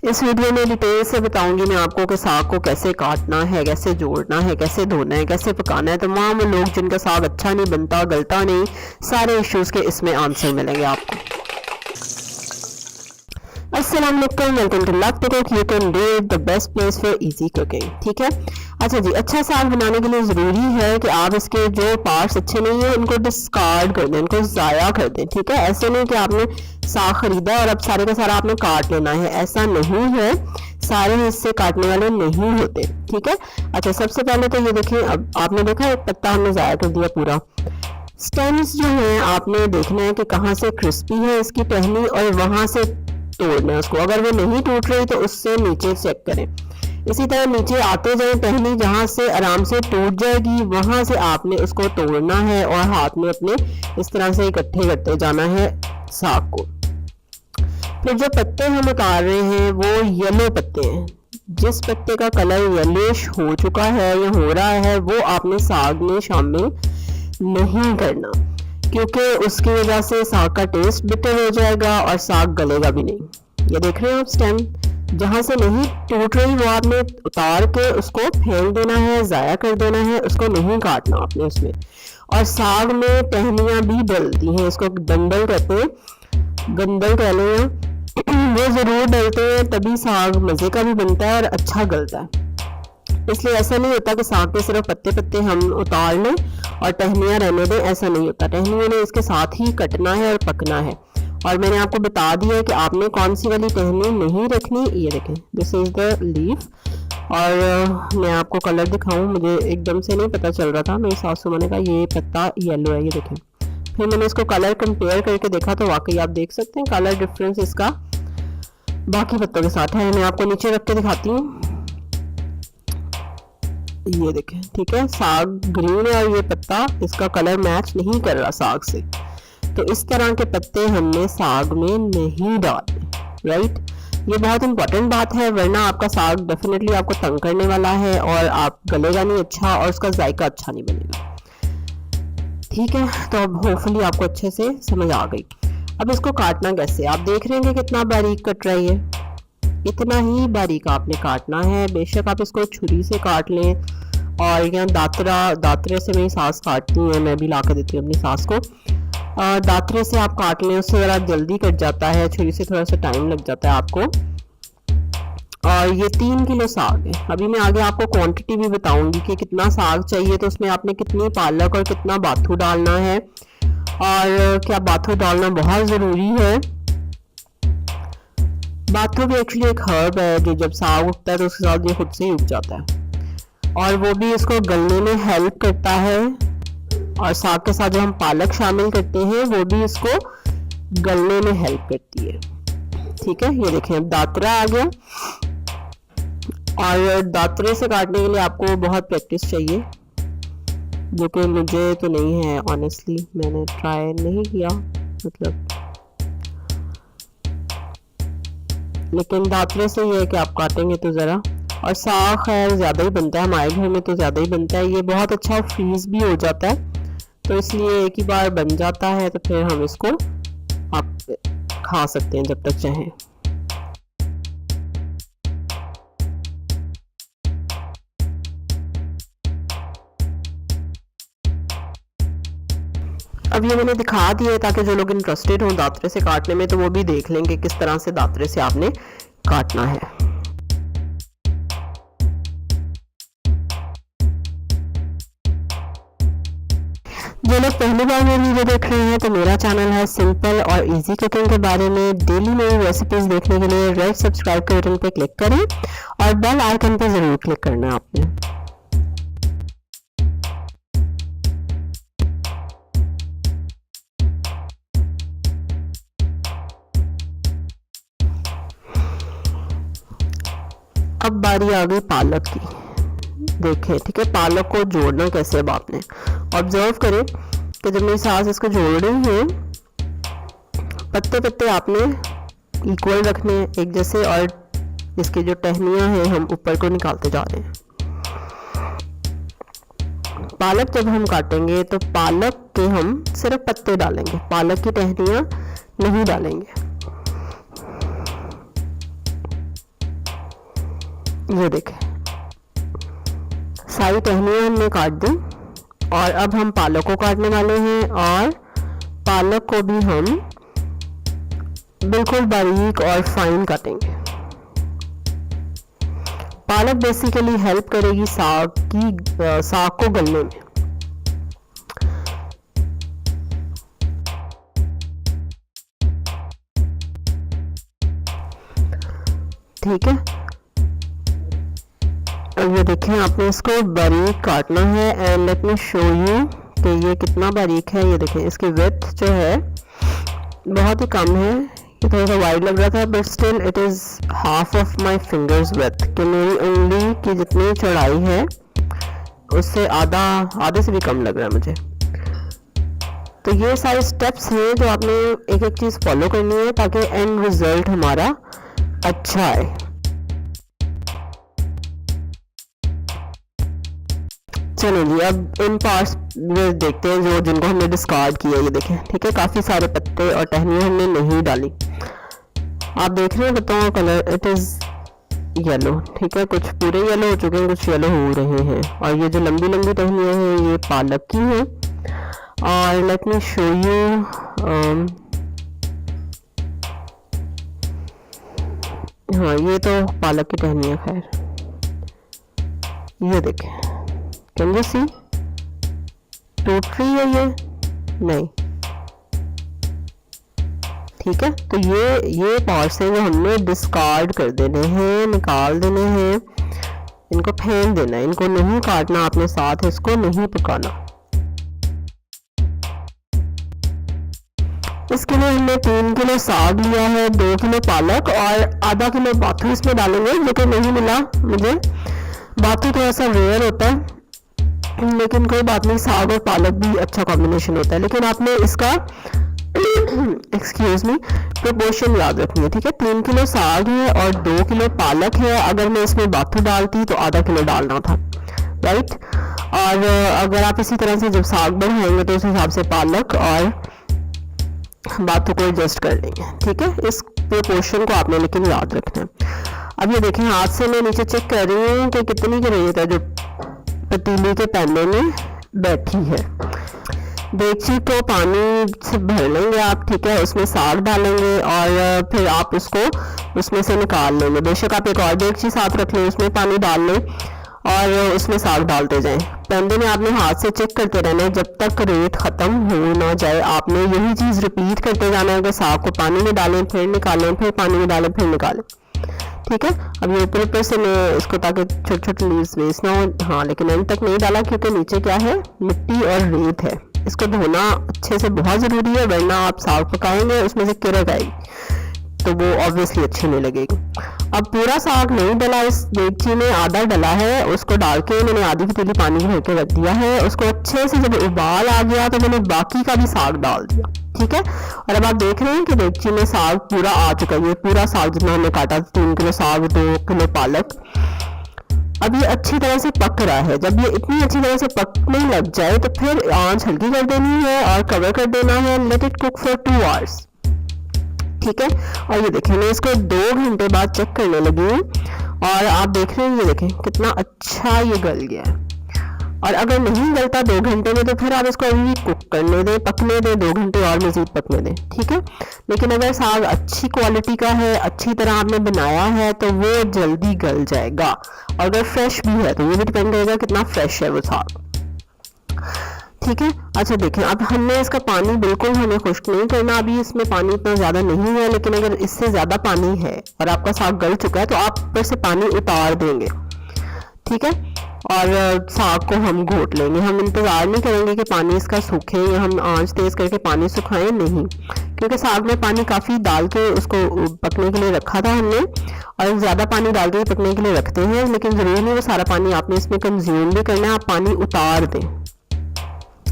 इस वीडियो में डिटेल से बताऊंगी मैं आपको कि साग को कैसे काटना है, कैसे जोड़ना है, कैसे धोना है, कैसे पकाना है। तमाम लोग जिनका साग अच्छा नहीं बनता, गलता नहीं, सारे इश्यूज के इसमें आंसर मिलेंगे आपको। अस्सलाम वालेकुम, welcome to love cook. You can do it, the best place for easy cooking. ठीक है, अच्छा जी, अच्छा साग बनाने के लिए ज़रूरी है कि आप इसके जो पार्ट्स अच्छे नहीं है उनको डिस्कार्ड कर दें, उनको ज़ाया कर दें। ठीक है, ऐसे नहीं कि आपने साग खरीदा और अब सारे का सारा आपने काट लेना है, ऐसा नहीं है। सारे हिस्से काटने वाले नहीं होते। ठीक है, अच्छा सबसे पहले तो ये देखें, अब आपने देखा एक पत्ता हमने ज़ाया कर दिया पूरा। स्टेम्स जो हैं आपने देखना है कि कहाँ से क्रिस्पी है इसकी टहनी और वहाँ से तोड़ना है उसको। अगर वो नहीं टूट रही तो उससे नीचे चेक करें। इसी तरह नीचे आते जाए टहनी, जहाँ से आराम से टूट जाएगी वहां से आपने उसको तोड़ना है और हाथ में अपने इस तरह से इकट्ठे करते जाना है साग को। फिर जो पत्ते हम उतार रहे हैं वो येलो पत्ते हैं। जिस पत्ते का कलर येलोइश हो चुका है या हो रहा है वो आपने साग में शामिल नहीं करना, क्योंकि उसकी वजह से साग का टेस्ट बिटर हो जाएगा और साग गलेगा भी नहीं। ये देख रहे हैं आप, स्टेम जहाँ से नहीं टूट रही वो आपने उतार के उसको फेंक देना है, ज़ाया कर देना है, उसको नहीं काटना आपने उसमें। और साग में टहनियाँ भी डलती हैं, इसको डंडल कहते हैं, गंदल कह लें, वो ज़रूर डलते हैं, तभी साग मज़े का भी बनता है और अच्छा गलता है। इसलिए ऐसा नहीं होता कि साग के सिर्फ पत्ते पत्ते हम उतार लें और टहनियाँ रहने दें, ऐसा नहीं होता। टहनियों ने इसके साथ ही कटना है और पकना है। और मैंने आपको बता दिया है कि आपने कौन सी वाली टहनी नहीं रखनी। ये देखें, दिस इज द लीफ। और मैं आपको कलर दिखाऊं, मुझे एकदम से नहीं पता चल रहा था, मेरी सासू माँ ने कहा ये पत्ता येलो है, ये देखें। फिर मैंने इसको कलर कंपेयर करके देखा तो वाकई आप देख सकते हैं कलर डिफरेंस इसका बाकी पत्तों के साथ है। मैं आपको नीचे रख के दिखाती हूँ, ये देखें। ठीक है, साग ग्रीन है और ये पत्ता इसका कलर मैच नहीं कर रहा साग से, तो इस तरह के पत्ते हमने साग में नहीं डालने। राइट, ये बहुत इंपॉर्टेंट बात है, वरना आपका साग डेफिनेटली आपको तंग करने वाला है और आप गलेगा नहीं अच्छा और उसका जायका अच्छा नहीं बनेगा। ठीक है, तो अब होपफुली आपको अच्छे से समझ आ गई। अब इसको काटना कैसे, आप देख रहे हैं कि कितना बारीक कट रही है, इतना ही बारीक आपने काटना है। बेशक आप इसको छुरी से काट लें और यहाँ दातरे से मेरी सास काटती है, मैं भी ला कर देती हूँ अपनी सास को। दातरे से आप काट लें, उससे ज़रा जल्दी कट जाता है, छुरी से थोड़ा सा टाइम लग जाता है आपको। और ये 3 किलो साग है। अभी मैं आगे आपको क्वांटिटी भी बताऊंगी कि कितना साग चाहिए, तो उसमें आपने कितनी पालक और कितना बाथू डालना है और क्या बाथू डालना बहुत ज़रूरी है। बाथू भी एक्चुअली एक हर्ब है जो जब साग उगता है तो उसके साथ ये खुद से ही उग जाता है और वो भी इसको गलने में हेल्प करता है। और साग के साथ जो हम पालक शामिल करते हैं वो भी इसको गलने में हेल्प करती है। ठीक है, ये देखें अब दातरा आ गया। और दातरे से काटने के लिए आपको बहुत प्रैक्टिस चाहिए, जो कि मुझे तो नहीं है ऑनेस्टली, मैंने ट्राई नहीं किया मतलब। लेकिन दातरे से ये है कि आप काटेंगे तो ज़रा, और साग खैर ज़्यादा ही बनता है, हमारे घर में तो ज़्यादा ही बनता है। ये बहुत अच्छा फ्रीज भी हो जाता है, तो इसलिए एक ही बार बन जाता है, तो फिर हम इसको आप खा सकते हैं जब तक चाहें। अब ये मैंने दिखा दिया है ताकि जो लोग इंटरेस्टेड हों दातरे से काटने में तो वो भी देख लेंगे किस तरह से दातरे से आपने काटना है। जो लोग पहली बार मेरी वीडियो देख रहे हैं तो मेरा चैनल है सिंपल और इजी कुकिंग के बारे में डेली नई रेसिपीज देखने के लिए रेड सब्सक्राइब के बटन पे क्लिक करें और बेल आइकन पे ज़रूर क्लिक करना है आपने। अब बारी आ गई पालक की। देखें, ठीक है, पालक को जोड़ना कैसे अब आपने ऑब्जर्व करें कि जब मेरी सास इसको जोड़ रही है पत्ते पत्ते आपने इक्वल रखने हैं एक जैसे, और इसकी जो टहनियाँ हैं हम ऊपर को निकालते जा रहे हैं। पालक जब हम काटेंगे तो पालक के हम सिर्फ पत्ते डालेंगे, पालक की टहनियाँ नहीं डालेंगे। ये देखें सारी टहनियाँ हमने काट दी और अब हम पालक को काटने वाले हैं और पालक को भी हम बिल्कुल बारीक और फाइन काटेंगे। पालक बेसिकली हेल्प करेगी साग को गलने में। ठीक है, अब ये देखें आपने इसको बारीक काटना है and let me show you कि ये कितना बारीक है। ये देखें इसकी विड्थ जो है बहुत ही कम है, ये थोड़ा सा वाइड लग रहा था but still it is half of my fingers width, कि मेरी उंगली की जितनी चौड़ाई है उससे आधे से भी कम लग रहा है मुझे। तो ये सारे स्टेप्स हैं जो आपने एक एक चीज़ फॉलो करनी है ताकि एंड रिजल्ट हमारा अच्छा है। चलो जी, अब इन पार्ट्स में देखते हैं जिनको हमने डिस्कार्ड किया। ये देखें, ठीक है, काफ़ी सारे पत्ते और टहनियाँ हमने नहीं डाली। आप देख रहे हैं बताओ कलर इट इज़ येलो, ठीक है, कुछ पूरे येलो हो चुके हैं, कुछ येलो हो रहे हैं। और ये जो लंबी लंबी टहनियाँ हैं ये पालक की हैं। और लेट मी शो यू, हाँ ये तो पालक की टहनियाँ। खैर ये देखें, कैन यू सी टूट रही है ये? नहीं, ठीक है। तो ये पार्ट्स हैं जो हमने डिस्कार्ड कर देने हैं, निकाल देने हैं, इनको फेंक देना है, इनको नहीं काटना आपने, साथ इसको नहीं पकाना। इसके लिए हमने 3 किलो साग लिया है, 2 किलो पालक और आधा किलो बाथू इसमें डालेंगे, लेकिन नहीं मिला मुझे। बाथू थोड़ा सा रेयर होता है लेकिन कोई बात नहीं, साग और पालक भी अच्छा कॉम्बिनेशन होता है। लेकिन आपने इसका एक्सक्यूज मी प्रोपोर्शन याद रखनी है, ठीक है। 3 किलो साग है और 2 किलो पालक है। अगर मैं इसमें बाथू डालती तो आधा किलो डालना था, राइट। और अगर आप इसी तरह से जब साग बनाएंगे तो उस हिसाब से पालक और बातों को एडजस्ट कर लेंगे, ठीक है। इस प्रोपोर्शन को आपने लेकिन याद रखना है। अब ये देखें, हाथ से मैं नीचे चेक कर रही हूँ कि कितनी की रेत है जो पतीली के पैने में बैठी है। देगची को पानी से भर लेंगे आप, ठीक है, उसमें साग डालेंगे और फिर आप उसको उसमें से निकाल लेंगे। बेशक आप एक और देगची साथ रख लें, उसमें पानी डाल लें और उसमें साग डालते जाएं। पैंदे में आपने हाथ से चेक करते रहना है जब तक रेत ख़त्म हो ना जाए। आपने यही चीज़ रिपीट करते जाना है कि साग को पानी में डालें, फिर निकालें, फिर पानी में डालें, फिर निकालें, ठीक है। अब ये ऊपर से मैं इसको, ताकि छोटे छोटे लीव्स वेस्ट ना हो, हाँ, लेकिन एंड तक नहीं डाला क्योंकि नीचे क्या है, मिट्टी और रेत है। इसको धोना अच्छे से बहुत ज़रूरी है, वरना आप साग पकाएंगे उसमें से किरक आएगी तो वो ऑब्वियसली अच्छी नहीं लगेगी। अब पूरा साग नहीं डला, इस देगची में आधा डला है, उसको डाल के मैंने आधी पतीली पानी भर के रख दिया है। उसको अच्छे से जब उबाल आ गया तो मैंने बाकी का भी साग डाल दिया, ठीक है। और अब आप देख रहे हैं कि देगची में साग पूरा आ चुका है। ये पूरा साग जितना हमने काटा, 3 किलो साग, 2 किलो पालक, अब ये अच्छी तरह से पक रहा है। जब ये इतनी अच्छी तरह से पकने लग जाए तो फिर आंच हल्की कर देनी है और कवर कर देना है। Let it cook for 2 hours, ठीक है। और ये देखें, मैं इसको 2 घंटे बाद चेक करने लगी हूँ और आप देख रहे हैं, ये देखें कितना अच्छा ये गल गया है। और अगर नहीं गलता 2 घंटे में तो फिर आप इसको अभी कुक करने दें, पकने दें, 2 घंटे और मज़ीद पकने दें, ठीक है। लेकिन अगर साग अच्छी क्वालिटी का है, अच्छी तरह आपने बनाया है तो वो जल्दी गल जाएगा। और अगर फ्रेश भी है तो ये भी डिपेंड करेगा कितना फ्रेश है वो साग, ठीक है। अच्छा देखें, अब हमने इसका पानी बिल्कुल हमें खुश्क नहीं करना, अभी इसमें पानी इतना ज़्यादा नहीं है, लेकिन अगर इससे ज़्यादा पानी है और आपका साग गल चुका है तो आप ऊपर से पानी उतार देंगे, ठीक है। और साग को हम घोट लेंगे। हम इंतज़ार नहीं करेंगे कि पानी इसका सूखे या हम आंच तेज़ करके पानी सुखाएं, नहीं, क्योंकि साग में पानी काफ़ी डाल के उसको पकने के लिए रखा था हमने, और ज़्यादा पानी डाल के पकने के लिए रखते हैं, लेकिन ज़रूरी नहीं वो सारा पानी आपने इसमें कंज्यूम भी करना है। आप पानी उतार दें,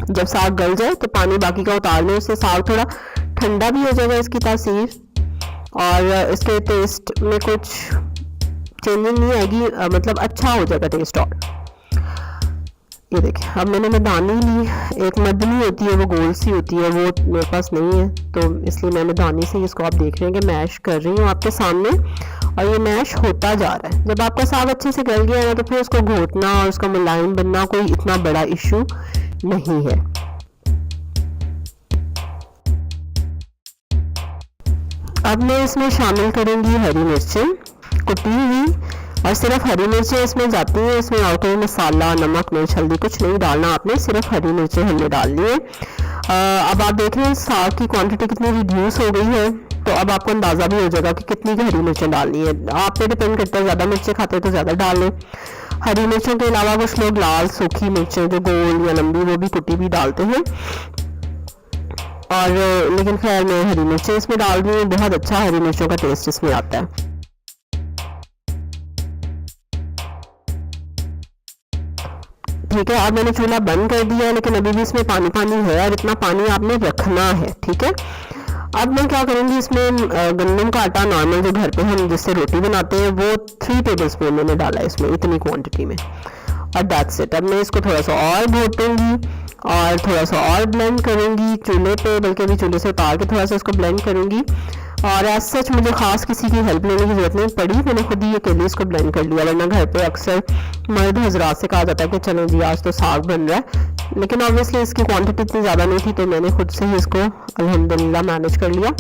जब साग गल जाए तो पानी बाकी का उतार लें, उससे साग थोड़ा ठंडा भी हो जाएगा, इसकी तासीर और इसके टेस्ट में कुछ चेंजिंग नहीं आएगी, मतलब अच्छा हो जाएगा टेस्ट। और ये देखें, अब मैंने मदानी ली, एक मदनी होती है वो गोल सी होती है, वो मेरे पास नहीं है तो इसलिए मैं मदानी से इसको आप देख रहे हैं कि मैश कर रही हूँ आपके सामने। और ये मैश होता जा रहा है। जब आपका साग अच्छे से गल गया है तो फिर उसको घोटना और उसका मुलायम बनना कोई इतना बड़ा इशू नहीं है। अब मैं इसमें शामिल करूंगी हरी मिर्चें कुटी हुई, और सिर्फ हरी मिर्चें इसमें जाती हैं, इसमें और कोई मसाला, नमक, मिर्च, हल्दी कुछ नहीं डालना आपने, सिर्फ हरी मिर्चें हमने डालनी है। अब आप देख रहे हैं साग की क्वांटिटी कितनी रिड्यूस हो गई है, तो अब आपको अंदाज़ा भी हो जाएगा कि कितनी हरी मिर्चें डालनी है। आप पे डिपेंड करता है, ज़्यादा मिर्चें खाते हैं तो ज़्यादा डाल लें। हरी मिर्चों के अलावा कुछ लोग लाल सूखी मिर्चें जो गोल या लंबी वो भी कुटी भी डालते हैं, और लेकिन खैर मैं हरी मिर्चें इसमें डाल रही हूँ, बहुत अच्छा हरी मिर्चों का टेस्ट इसमें आता है। ठीक है, अब मैंने चूल्हा बंद कर दिया है, लेकिन अभी भी इसमें पानी पानी है और इतना पानी आपने रखना है। ठीक है, अब मैं क्या करूँगी, इसमें गंदम का आटा नॉर्मल जो घर पे हम जिससे रोटी बनाते हैं वो 3 टेबलस्पून मैंने डाला है इसमें, इतनी क्वांटिटी में, और दैट्स इट। अब मैं इसको थोड़ा सा और घोटूंगी और थोड़ा सा और ब्लेंड करूँगी चूल्हे पे, बल्कि अभी चूल्हे से उतार के थोड़ा सा इसको ब्लेंड करूँगी। और एज सच मुझे ख़ास किसी की हेल्प लेने की ज़रूरत नहीं पड़ी, मैंने खुद ही अकेले इसको ब्लेंड कर लिया। वरना घर पे अक्सर मर्द हजरात से कहा जाता है कि चलो जी आज तो साग बन रहा है, लेकिन ऑब्वियसली इसकी क्वांटिटी इतनी ज़्यादा नहीं थी तो मैंने खुद से ही इसको अल्हम्दुलिल्लाह मैनेज कर लिया।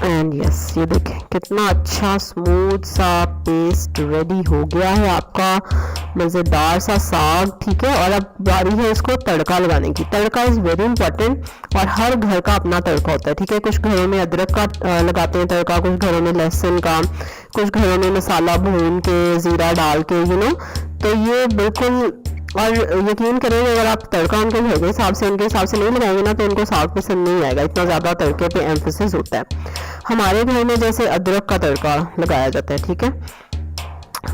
एंड यस, ये देखें कितना अच्छा स्मूथ सा पेस्ट रेडी हो गया है आपका मज़ेदार सा साग। ठीक है, और अब बारी है इसको तड़का लगाने की। तड़का इज़ वेरी इंपॉर्टेंट और हर घर का अपना तड़का होता है। ठीक है, कुछ घरों में अदरक का लगाते हैं तड़का, कुछ घरों में लहसुन का, कुछ घरों में मसाला भून के ज़ीरा डाल के तो ये बिल्कुल, और यकीन करें अगर आप तड़का उनके घर के हिसाब से, उनके हिसाब से नहीं लगाएंगे ना तो उनको साग पसंद नहीं आएगा, इतना ज़्यादा तड़के पे एम्फेसिस होता है। हमारे घर में जैसे अदरक का तड़का लगाया जाता है। ठीक है,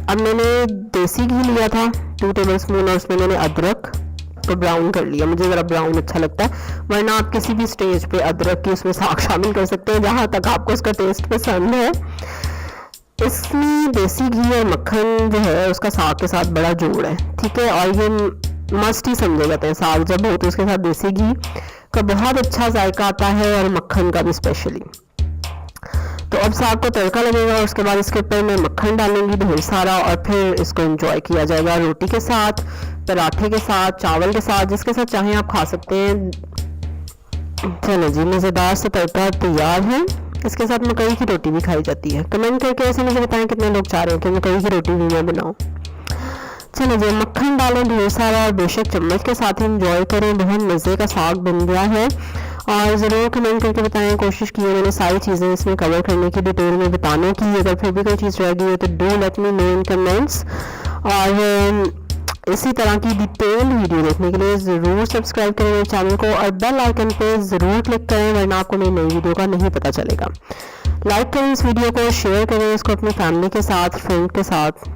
अब मैंने देसी घी लिया था 2 टेबलस्पून और उसमें मैंने अदरक को ब्राउन कर लिया, मुझे ज़रा ब्राउन अच्छा लगता है। वरना आप किसी भी स्टेज पे अदरक की उसमें साग शामिल कर सकते हैं, जहाँ तक आपको उसका टेस्ट पसंद है। इसमें देसी घी और मक्खन जो है उसका साग के साथ बड़ा जोड़ है। ठीक है, और ये मस्ट ही समझे जाते हैं, साग जब हो तो उसके साथ देसी घी का बहुत अच्छा जायका आता है और मक्खन का भी स्पेशली। तो अब साग को तड़का लगेगा और उसके बाद इसके ऊपर मैं मक्खन डालूंगी ढेर सारा, और फिर इसको एंजॉय किया जाएगा रोटी के साथ, पराठे के साथ, चावल के साथ, जिसके साथ चाहें आप खा सकते हैं। चलो जी, मज़ेदार से तड़का तैयार है। इसके साथ मकई की रोटी भी खाई जाती है। कमेंट करके ऐसे मुझे बताएं कितने लोग चाह रहे हैं कि मकई की रोटी भी मैं बनाऊं। चलो जी, मक्खन डालें ढेर सारा और बेशक चम्मच के साथ एंजॉय करें। बहुत मज़े का साग बन गया है और ज़रूर कमेंट करके बताएं। कोशिश की है मैंने सारी चीज़ें इसमें कवर करने की, डिटेल में बताने की। अगर फिर भी कोई चीज़ रह गई है तो do let me know in comments. और इसी तरह की डिटेल वीडियो देखने के लिए ज़रूर सब्सक्राइब करें मेरे चैनल को और बेल आइकन पे ज़रूर क्लिक करें, वरना आपको मेरी नई वीडियो का नहीं पता चलेगा। लाइक करें इस वीडियो को, शेयर करें इसको अपनी फैमिली के साथ, फ्रेंड के साथ।